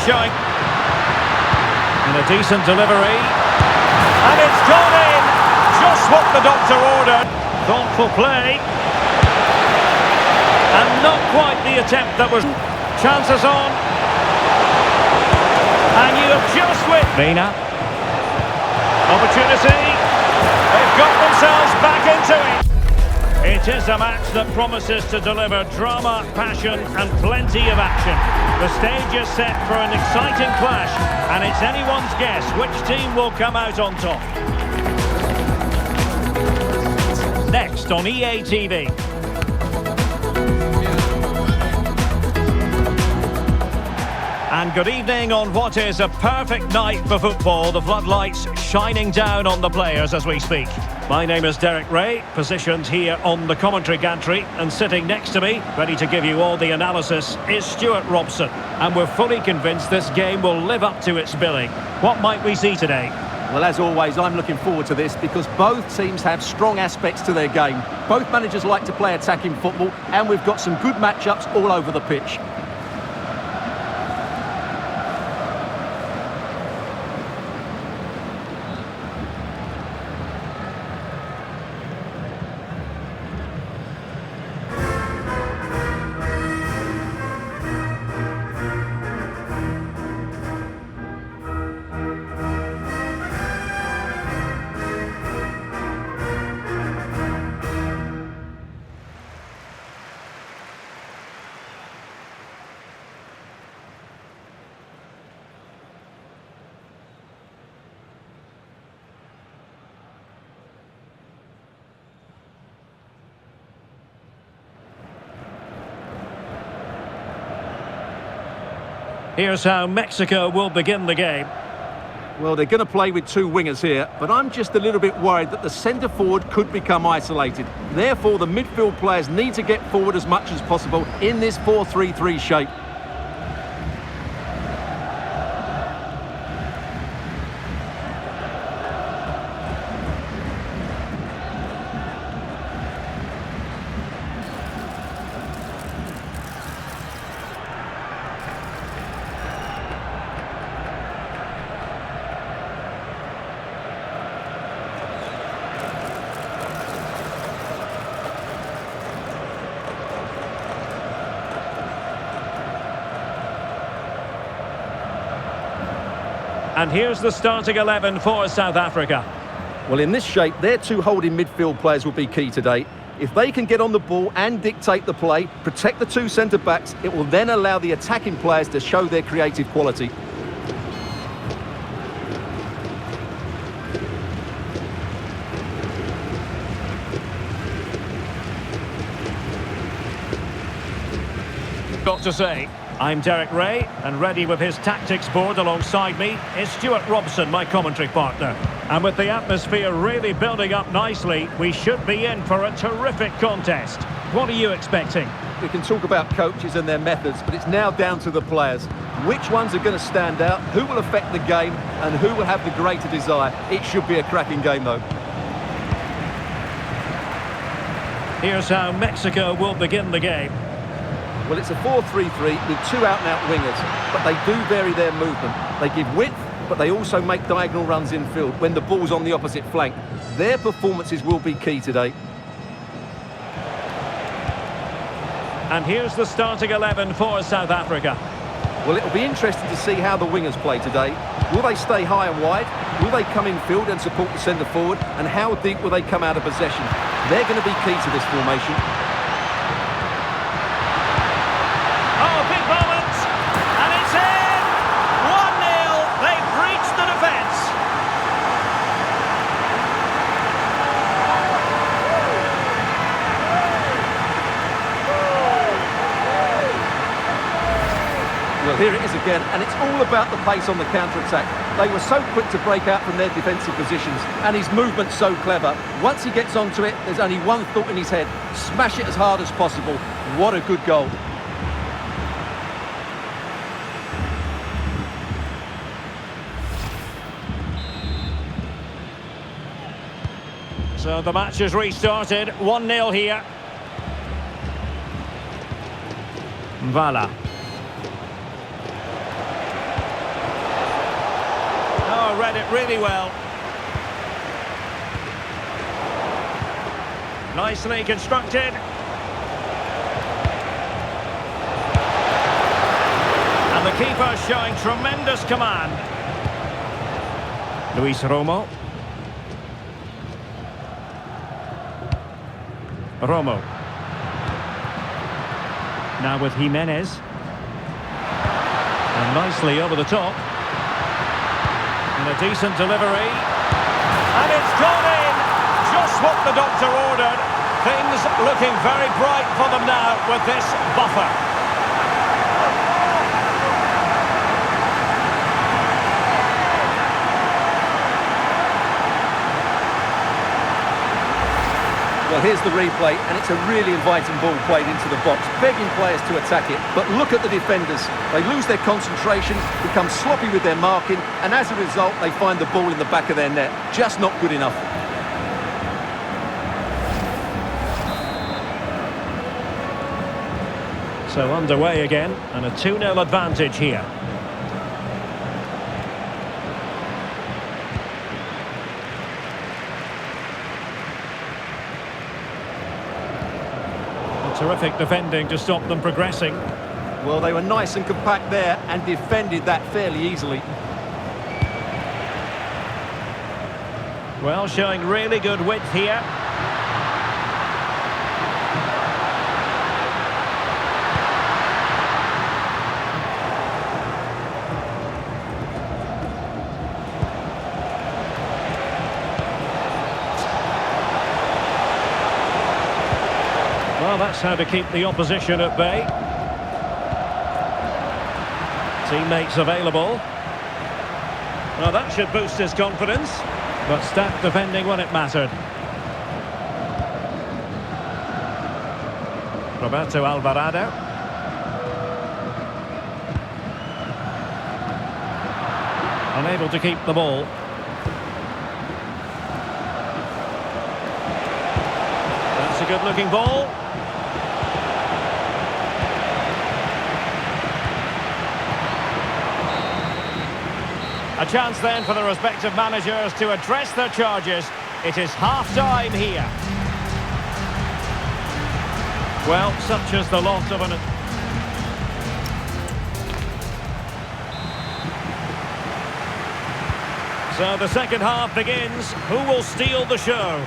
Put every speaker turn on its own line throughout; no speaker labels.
showing. And a decent delivery. And it's gone in! Just what the doctor ordered. Thoughtful play. And not quite the attempt that was... Chances on. And you have just with... Mina. Opportunity. They've got themselves back into it. It is a match that promises to deliver drama, passion and plenty of action. The stage is set for an exciting clash, and it's anyone's guess which team will come out on top. Next on EA TV. And good evening on what is a perfect night for football. The floodlights shining down on the players as we speak. My name is Derek Ray, positioned here on the commentary gantry, and sitting next to me, ready to give you all the analysis, is Stuart Robson. And we're fully convinced this game will live up to its billing. What might we see today?
Well, as always, I'm looking forward to this because both teams have strong aspects to their game. Both managers like to play attacking football, and we've got some good matchups all over the pitch.
Here's how Mexico will begin the game.
Well, they're going to play with two wingers here, but I'm just a little bit worried that the centre forward could become isolated. Therefore, the midfield players need to get forward as much as possible in this 4-3-3 shape.
And here's the starting 11 for South Africa.
Well, in this shape, their two holding midfield players will be key today. If they can get on the ball and dictate the play, protect the two centre-backs, it will then allow the attacking players to show their creative quality.
Got to say, I'm Derek Ray, and ready with his tactics board alongside me is Stuart Robson, my commentary partner. And with the atmosphere really building up nicely, we should be in for a terrific contest. What are you expecting?
We can talk about coaches and their methods, but it's now down to the players. Which ones are going to stand out, who will affect the game, and who will have the greater desire? It should be a cracking game, though.
Here's how Mexico will begin the game.
Well, it's a 4-3-3 with two out-and-out wingers, but they do vary their movement. They give width, but they also make diagonal runs infield when the ball's on the opposite flank. Their performances will be key today.
And here's the starting 11 for South Africa.
Well, it'll be interesting to see how the wingers play today. Will they stay high and wide? Will they come in field and support the centre forward? And how deep will they come out of possession? They're going to be key to this formation. Well, here it is again, and it's all about the pace on the counter-attack. They were so quick to break out from their defensive positions, and his movement's so clever. Once he gets onto it, there's only one thought in his head: smash it as hard as possible. What a good goal.
So the match has restarted, 1-0 here. Vala. Oh, read it really well. Nicely constructed. And the keeper showing tremendous command. Luis Romo. Romo. Now with Jimenez. And nicely over the top. And a decent delivery. And it's gone in! Just what the doctor ordered. Things looking very bright for them now with this buffer.
Well, here's the replay, and it's a really inviting ball played into the box, begging players to attack it. But look at the defenders. They lose their concentration, become sloppy with their marking, and as a result, they find the ball in the back of their net. Just not good enough.
So underway again, and a 2-0 advantage here. Terrific defending to stop them progressing.
Well, they were nice and compact there and defended that fairly easily.
Well, showing really good width here. Well, that's how to keep the opposition at bay. Teammates available. Well, that should boost his confidence. But stacked defending when it mattered. Roberto Alvarado. Unable to keep the ball. That's a good-looking ball. A chance then for the respective managers to address their charges. It is half-time here. Well, such is the lot of an... So the second half begins. Who will steal the show?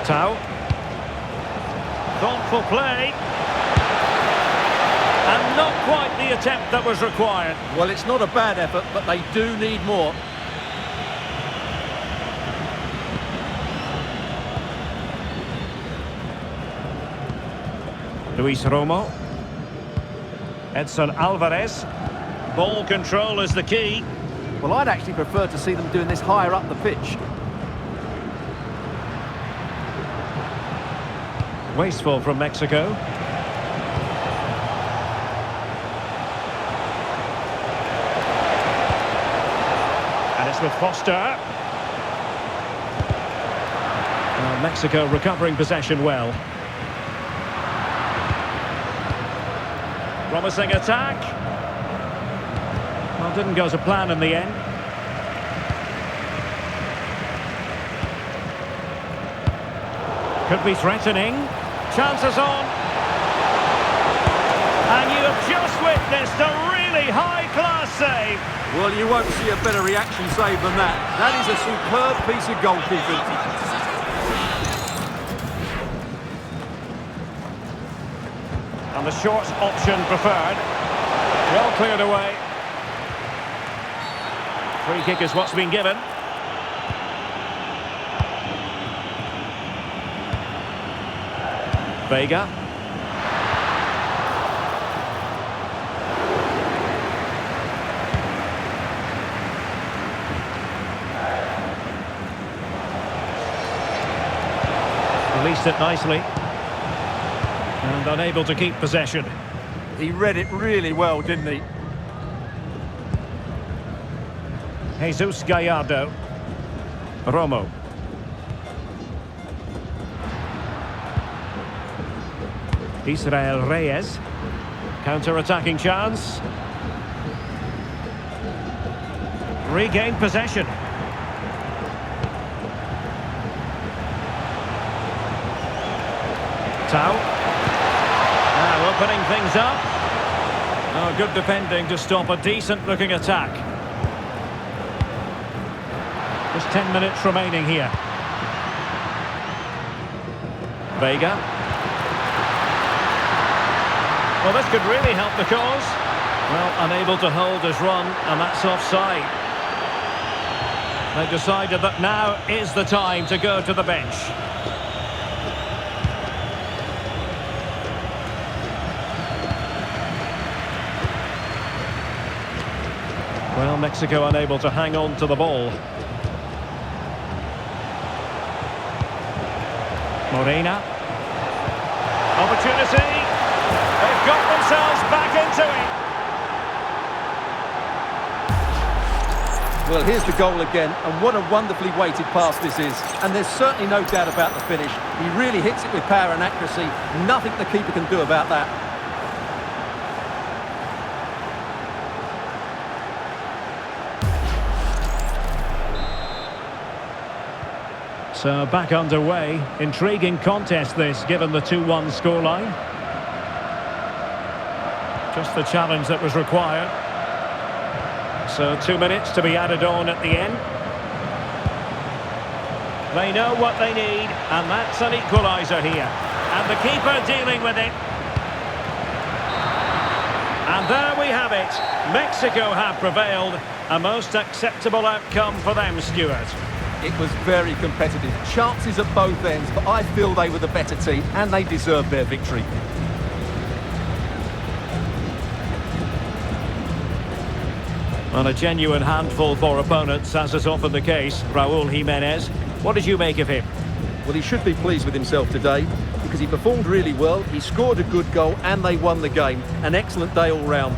Tau. Thoughtful play. And not quite the attempt that was required.
Well, it's not a bad effort, but they do need more.
Luis Romo. Edson Alvarez. Ball control is the key.
Well, I'd actually prefer to see them doing this higher up the pitch.
Wasteful from Mexico. And it's with Foster. Mexico recovering possession well. Promising attack. Well, didn't go to plan in the end. Could be threatening. Chances on. And you have just witnessed a really high-class save.
Well, you won't see a better reaction save than that. That is a superb piece of goalkeeping.
And the short option preferred. Well cleared away. Free kick is what's been given. Vega. Released it nicely. And unable to keep possession.
He read it really well, didn't he?
Jesus Gallardo. Romo. Israel Reyes. Counter-attacking chance. Regained possession. Tau. Now opening things up. Oh, good defending to stop a decent-looking attack. Just 10 minutes remaining here. Vega. Well, this could really help the cause. Well, unable to hold his run, and that's offside. They decided that now is the time to go to the bench. Well, Mexico unable to hang on to the ball. Morena. Opportunity. They've got themselves back into it.
Well, here's the goal again, and what a wonderfully weighted pass this is. And there's certainly no doubt about the finish. He really hits it with power and accuracy. Nothing the keeper can do about that.
So back underway. Intriguing contest this, given the 2-1 scoreline. Just the challenge that was required. So 2 minutes to be added on at the end. They know what they need, and that's an equaliser here. And the keeper dealing with it. And there we have it. Mexico have prevailed. A most acceptable outcome for them, Stuart.
It was very competitive. Chances at both ends, but I feel they were the better team, and they deserved their victory.
Well, a genuine handful for opponents, as is often the case. Raúl Jiménez, what did you make of him?
Well, he should be pleased with himself today because he performed really well, he scored a good goal and they won the game. An excellent day all round.